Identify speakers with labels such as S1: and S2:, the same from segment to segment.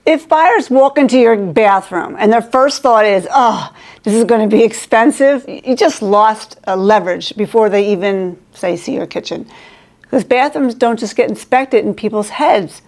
S1: If buyers walk into your bathroom and their first thought is, oh, this is going to be expensive, you just lost leverage before they even, say, see your kitchen. Because bathrooms don't just get inspected in people's heads.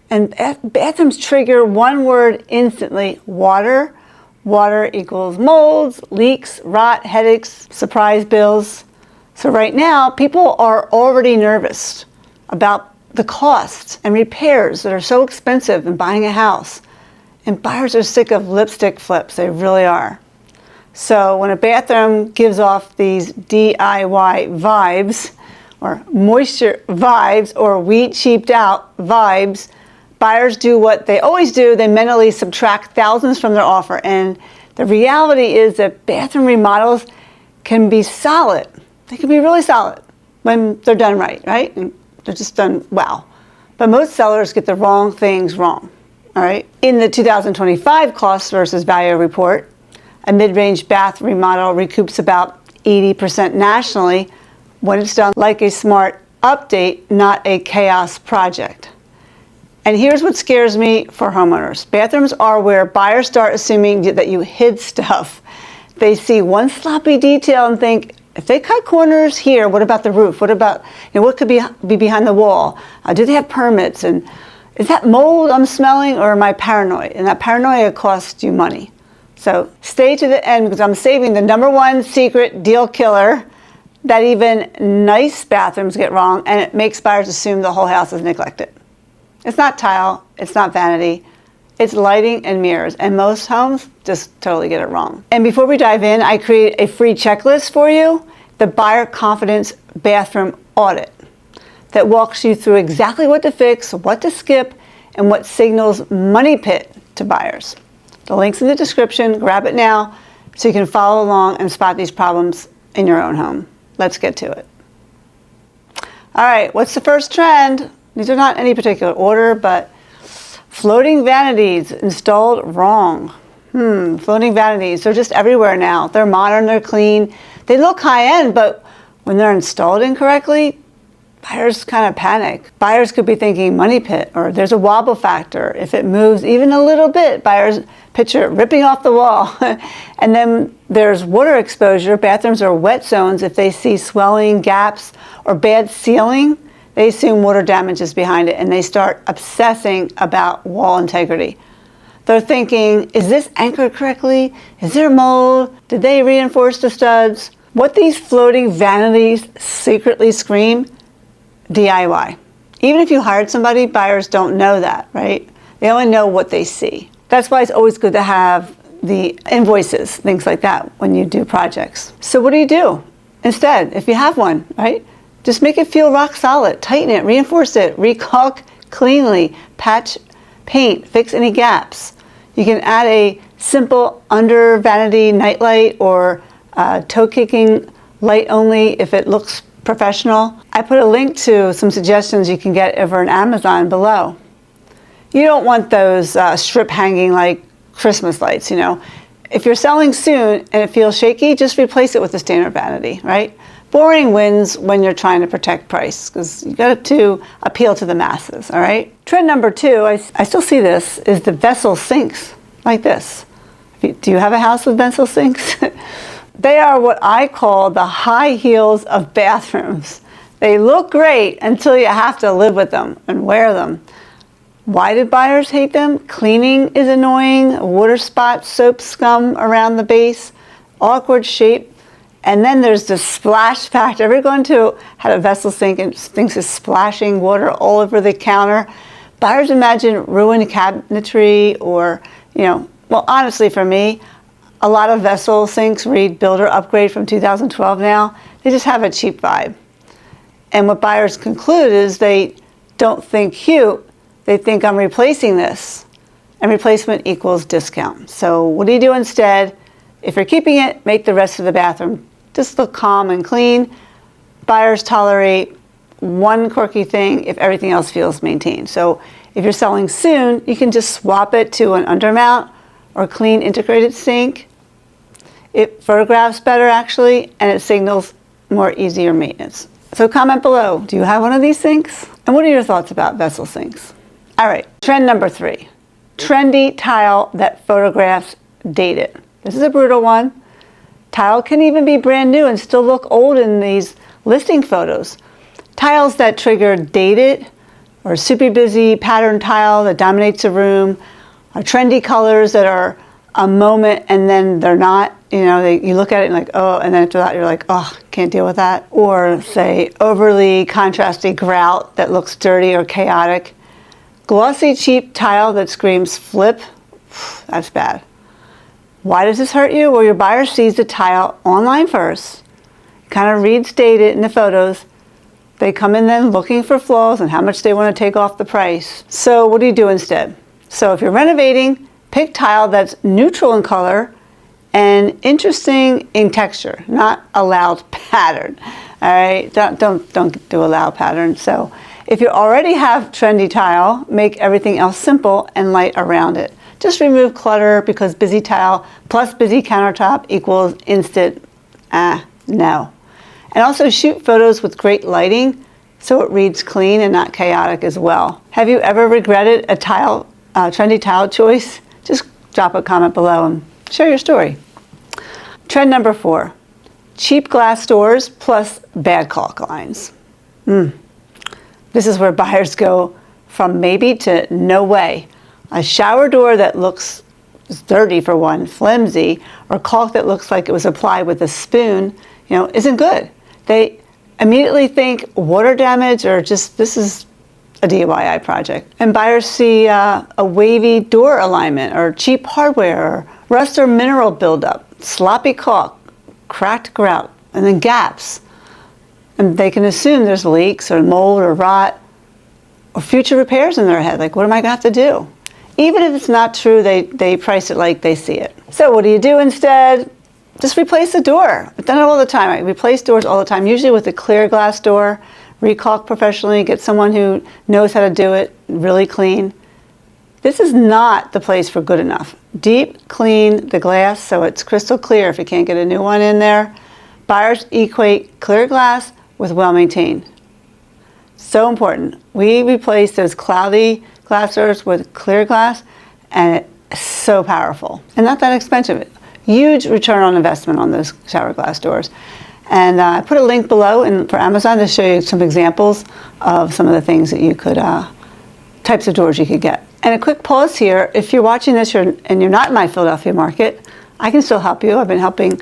S1: And bathrooms trigger one word instantly: water. Water equals molds, leaks, rot, headaches, surprise bills. So right now, people are already nervous about the costs and repairs that are so expensive in buying a house. And buyers are sick of lipstick flips, they really are. So when a bathroom gives off these DIY vibes, or moisture vibes, or weed cheaped out vibes, buyers do what they always do: they mentally subtract thousands from their offer. And the reality is that bathroom remodels can be solid. They can be really solid when they're done right? And they're just done well. But most sellers get the wrong things wrong, all right? In the 2025 cost versus value report, a mid-range bath remodel recoups about 80% nationally when it's done like a smart update, not a chaos project. And here's what scares me for homeowners. Bathrooms are where buyers start assuming that you hid stuff. They see one sloppy detail and think, if they cut corners here, what about the roof? What about, what could be behind the wall? Do they have permits? And is that mold I'm smelling, or am I paranoid? And that paranoia costs you money. So stay to the end, because I'm saving the #1 secret deal killer that even nice bathrooms get wrong, and it makes buyers assume the whole house is neglected. It's not tile, it's not vanity, it's lighting and mirrors, and most homes just totally get it wrong. And before we dive in, I create a free checklist for you, the Buyer Confidence Bathroom Audit, that walks you through exactly what to fix, what to skip, and what signals money pit to buyers. The link's in the description. Grab it now so you can follow along and spot these problems in your own home. Let's get to it. All right, what's the first trend? These are not any particular order, but floating vanities installed wrong. Floating vanities, they're just everywhere now. They're modern, they're clean. They look high-end, but when they're installed incorrectly, buyers kind of panic. Buyers could be thinking money pit, or there's a wobble factor. If it moves even a little bit, buyers picture it ripping off the wall. And then there's water exposure. Bathrooms are wet zones. If they see swelling, gaps, or bad sealing, they assume water damage is behind it, and they start obsessing about wall integrity. They're thinking, is this anchored correctly? Is there mold? Did they reinforce the studs? What these floating vanities secretly scream: DIY. Even if you hired somebody, buyers don't know that, right? They only know what they see. That's why it's always good to have the invoices, things like that, when you do projects. So what do? Instead, if you have one, right? Just make it feel rock solid. Tighten it, reinforce it, recaulk cleanly, patch, paint, fix any gaps. You can add a simple under vanity nightlight, or toe kicking light only if it looks professional. I put a link to some suggestions you can get over on Amazon below. You don't want those strip hanging like Christmas lights, If you're selling soon and it feels shaky, just replace it with a standard vanity, right? Boring wins when you're trying to protect price, because you got to appeal to the masses, all right? Trend number 2, I still see this, is the vessel sinks, like this. Do you have a house with vessel sinks? They are what I call the high heels of bathrooms. They look great until you have to live with them and wear them. Why do buyers hate them? Cleaning is annoying, water spots, soap scum around the base, awkward shape. And then there's the splash factor. Everyone had a vessel sink and thinks it's splashing water all over the counter. Buyers imagine ruined cabinetry, or, well, honestly, for me, a lot of vessel sinks read builder upgrade from 2012 now. They just have a cheap vibe. And what buyers conclude is they don't think cute. They think, I'm replacing this. And replacement equals discount. So what do you do instead? If you're keeping it, make the rest of the bathroom just look calm and clean. Buyers tolerate one quirky thing if everything else feels maintained. So if you're selling soon, you can just swap it to an undermount or clean integrated sink. It photographs better, actually, and it signals more easier maintenance. So comment below, do you have one of these sinks? And what are your thoughts about vessel sinks? All right, trend number 3. trendy tile that photographs date it. This is a brutal one. Tile can even be brand new and still look old in these listing photos. Tiles that trigger dated or super busy pattern tile that dominates a room, or trendy colors that are a moment and then they're not. You know, you look at it and like, oh, and then after that you're like, oh, can't deal with that. Or say overly contrasty grout that looks dirty or chaotic. Glossy, cheap tile that screams flip, that's bad. Why does this hurt you? Well, your buyer sees the tile online first, kind of reads dated in the photos. They come in then looking for flaws and how much they want to take off the price. So what do you do instead? So if you're renovating, pick tile that's neutral in color and interesting in texture, not a loud pattern. All right, don't do a loud pattern. So if you already have trendy tile, make everything else simple and light around it. Just remove clutter because busy tile plus busy countertop equals instant no. And also shoot photos with great lighting so it reads clean and not chaotic as well. Have you ever regretted a trendy tile choice? Just drop a comment below and share your story. Trend number 4, cheap glass doors plus bad caulk lines. This is where buyers go from maybe to no way. A shower door that looks dirty for one, flimsy, or caulk that looks like it was applied with a spoon, isn't good. They immediately think water damage or just this is a DIY project. And buyers see a wavy door alignment or cheap hardware or rust or mineral buildup, sloppy caulk, cracked grout, and then gaps. And they can assume there's leaks or mold or rot or future repairs in their head. Like, what am I gonna have to do? Even if it's not true, they price it like they see it. So what do you do instead? Just replace the door. I've done it all the time. I replace doors all the time, usually with a clear glass door. Recaulk professionally, get someone who knows how to do it, really clean. This is not the place for good enough. Deep clean the glass so it's crystal clear if you can't get a new one in there. Buyers equate clear glass with well-maintained. So important. We replace those cloudy glass doors with clear glass, and it's so powerful and not that expensive. Huge return on investment on those shower glass doors. And I put a link below for Amazon to show you some examples of some of the things that you could, types of doors you could get. And a quick pause here. If you're watching this and you're not in my Philadelphia market, I can still help you. I've been helping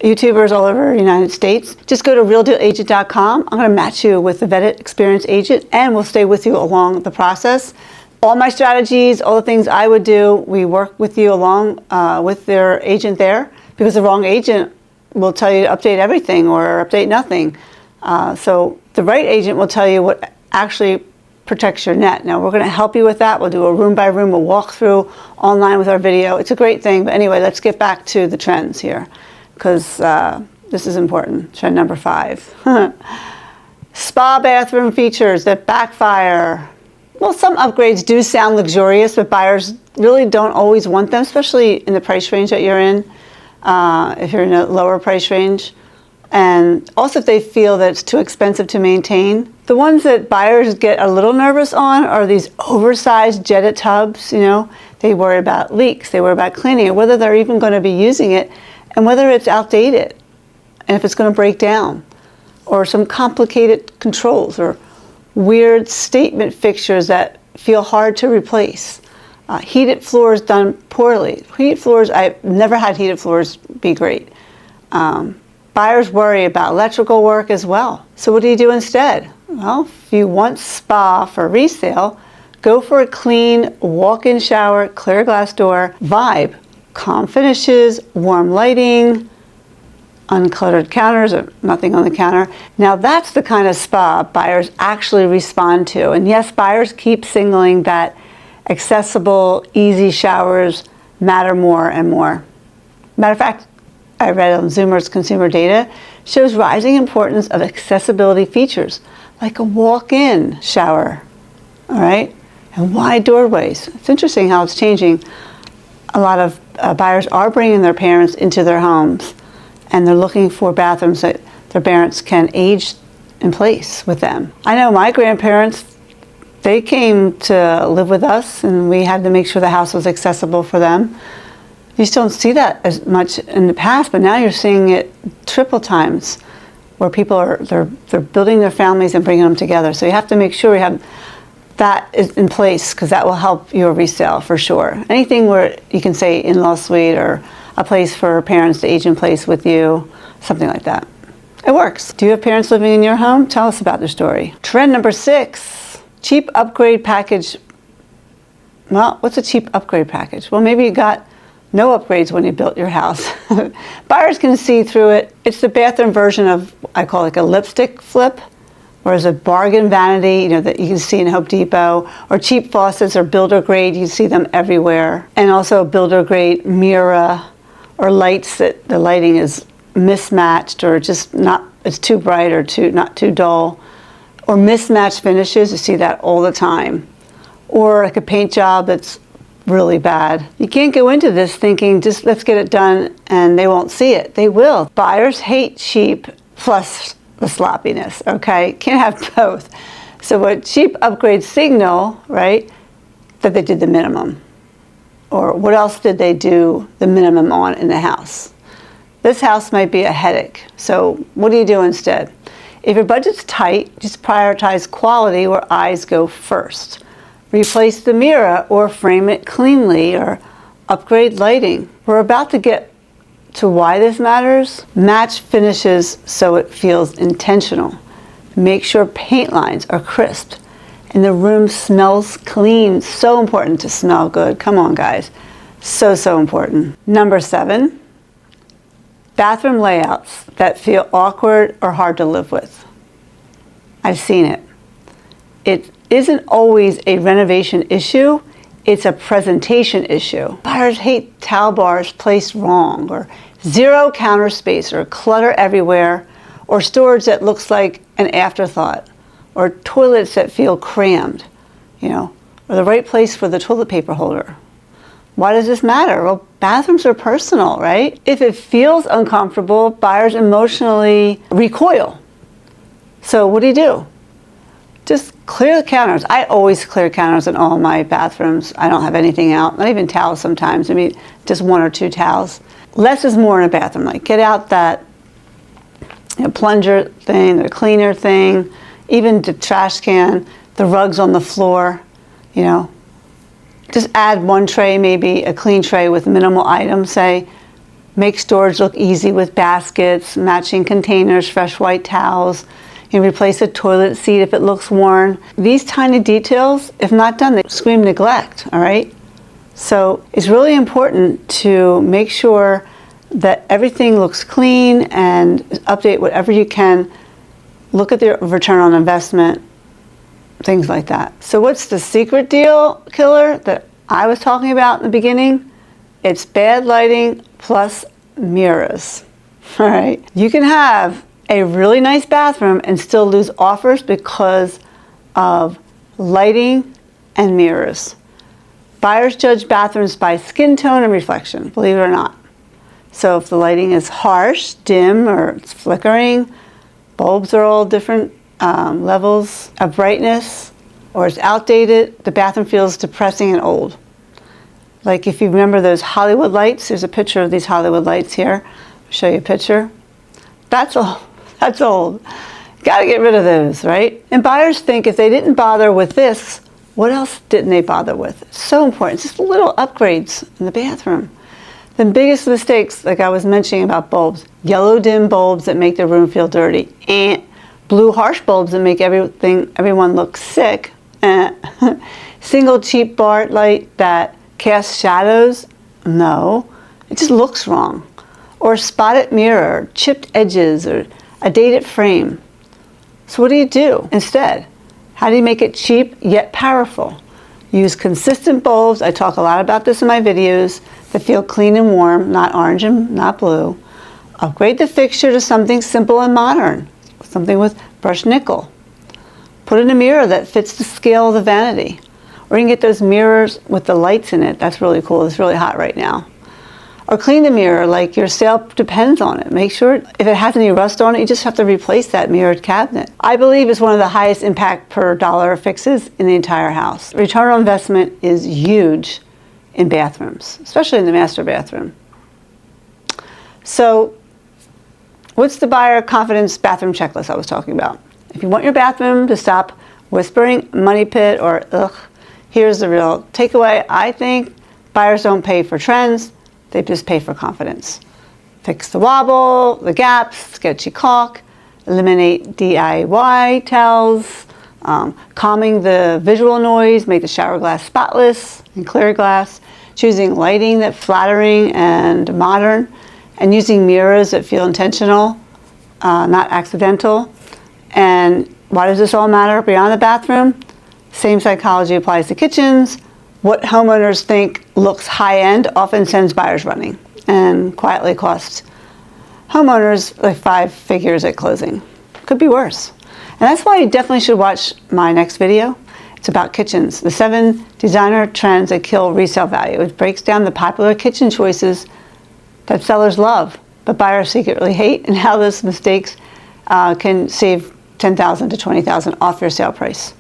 S1: YouTubers all over the United States. Just go to realdealagent.com. I'm going to match you with a vetted, experienced agent, and we'll stay with you along the process. All my strategies, all the things I would do, we work with you along with their agent there, because the wrong agent will tell you to update everything or update nothing. So the right agent will tell you what actually protects your net. Now we're going to help you with that. We'll do a room by room, a walkthrough online with our video. It's a great thing. But anyway, let's get back to the trends here, because this is important. Trend number 5. Spa bathroom features that backfire. Well, some upgrades do sound luxurious, but buyers really don't always want them, especially in the price range that you're in, if you're in a lower price range. And also if they feel that it's too expensive to maintain. The ones that buyers get a little nervous on are these oversized jetted tubs. They worry about leaks, they worry about cleaning it, whether they're even going to be using it, and whether it's outdated, and if it's going to break down, or some complicated controls, or weird statement fixtures that feel hard to replace. Heated floors done poorly. Heated floors, I've never had heated floors be great. Buyers worry about electrical work as well. So what do you do instead? Well, if you want spa for resale, go for a clean walk-in shower, clear glass door, vibe, calm finishes, warm lighting, uncluttered counters, or nothing on the counter. Now that's the kind of spa buyers actually respond to. And yes, buyers keep signaling that accessible, easy showers matter more and more. Matter of fact, I read on Zoomer's consumer data shows rising importance of accessibility features like a walk-in shower, all right, and wide doorways. It's interesting how it's changing. A lot of buyers are bringing their parents into their homes, and they're looking for bathrooms that their parents can age in place with them. I know my grandparents, They came to live with us, and we had to make sure the house was accessible for them. You just don't see that as much in the past, but now you're seeing it triple times, where people they're building their families and bringing them together. So you have to make sure you have that is in place, because that will help your resale for sure. Anything where you can say in-law suite or a place for parents to age in place with you, something like that. It works. Do you have parents living in your home? Tell us about their story. Trend number 6, cheap upgrade package. Well, what's a cheap upgrade package? Well, maybe you got no upgrades when you built your house. Buyers can see through it. It's the bathroom version of, I call it like a lipstick flip, whereas a bargain vanity, that you can see in Home Depot, or cheap faucets or builder grade, you see them everywhere. And also builder grade mirror or lights that the lighting is mismatched, or just it's too bright or not too dull, or mismatched finishes. You see that all the time. Or like a paint job that's really bad. You can't go into this thinking, just let's get it done and they won't see it. They will. Buyers hate cheap plus the sloppiness, okay? Can't have both. So what cheap upgrades signal, right, that they did the minimum. Or what else did they do the minimum on in the house? This house might be a headache. So what do you do instead? If your budget's tight, just prioritize quality where eyes go first. Replace the mirror or frame it cleanly, or upgrade lighting. We're about to get to why this matters. Match finishes so it feels intentional. Make sure paint lines are crisp and the room smells clean. So important to smell good. Come on, guys. So important. Number 7, bathroom layouts that feel awkward or hard to live with. I've seen it. It isn't always a renovation issue, it's a presentation issue. Buyers hate towel bars placed wrong, or zero counter space, or clutter everywhere, or storage that looks like an afterthought, or toilets that feel crammed, or the right place for the toilet paper holder. Why does this matter? Well, bathrooms are personal, right? If it feels uncomfortable, buyers emotionally recoil. So what do? Just clear the counters. I always clear counters in all my bathrooms. I don't have anything out, not even towels sometimes. I mean, just 1 or 2 towels. Less is more in a bathroom. Like, get out that plunger thing, the cleaner thing, even the trash can, the rugs on the floor, Just add 1 tray, maybe a clean tray with minimal items, say. Make storage look easy with baskets, matching containers, fresh white towels. Replace a toilet seat if it looks worn. These tiny details, if not done, they scream neglect, all right? So it's really important to make sure that everything looks clean and update whatever you can. Look at the return on investment, things like that. So what's the secret deal killer that I was talking about in the beginning? It's bad lighting plus mirrors, all right? You can have a really nice bathroom and still lose offers because of lighting and mirrors. Buyers judge bathrooms by skin tone and reflection, believe it or not. So if the lighting is harsh, dim, or it's flickering, bulbs are all different levels of brightness, or it's outdated, the bathroom feels depressing and old. Like if you remember those Hollywood lights, there's a picture of these Hollywood lights here. I'll show you a picture. That's all. That's old. Got to get rid of those, right? And buyers think if they didn't bother with this, what else didn't they bother with? It's so important. It's just little upgrades in the bathroom. The biggest mistakes, like I was mentioning about bulbs, yellow dim bulbs that make the room feel dirty, and blue harsh bulbs that make everyone look sick, single cheap bar light that casts shadows, no, it just looks wrong. Or spotted mirror, chipped edges, or a dated frame. So what do instead? How do you make it cheap yet powerful? Use consistent bulbs. I talk a lot about this in my videos that feel clean and warm, not orange and not blue. Upgrade the fixture to something simple and modern, something with brushed nickel. Put in a mirror that fits the scale of the vanity. Or you can get those mirrors with the lights in it. That's really cool. It's really hot right now. Or clean the mirror, like your sale depends on it. Make sure if it has any rust on it, you just have to replace that mirrored cabinet. I believe it's one of the highest impact per dollar fixes in the entire house. Return on investment is huge in bathrooms, especially in the master bathroom. So what's the buyer confidence bathroom checklist I was talking about? If you want your bathroom to stop whispering money pit or ugh, here's the real takeaway. I think buyers don't pay for trends. They just pay for confidence. Fix the wobble, the gaps, sketchy caulk, eliminate DIY tells, calming the visual noise, make the shower glass spotless and clear glass, choosing lighting that's flattering and modern, and using mirrors that feel intentional, not accidental. And why does this all matter beyond the bathroom? Same psychology applies to kitchens. What homeowners think looks high-end often sends buyers running and quietly costs homeowners like 5 figures at closing. Could be worse. And that's why you definitely should watch my next video. It's about kitchens, the 7 designer trends that kill resale value. It breaks down the popular kitchen choices that sellers love, but buyers secretly hate, and how those mistakes can save $10,000 to $20,000 off your sale price.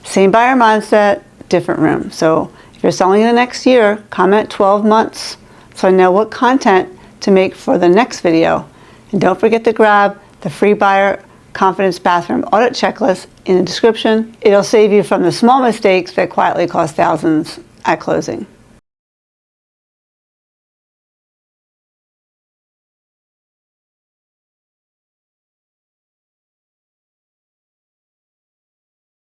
S1: Same buyer mindset, different room. So if you're selling in the next year, comment 12 months so I know what content to make for the next video. And don't forget to grab the free buyer confidence bathroom audit checklist in the description. It'll save you from the small mistakes that quietly cost thousands at closing.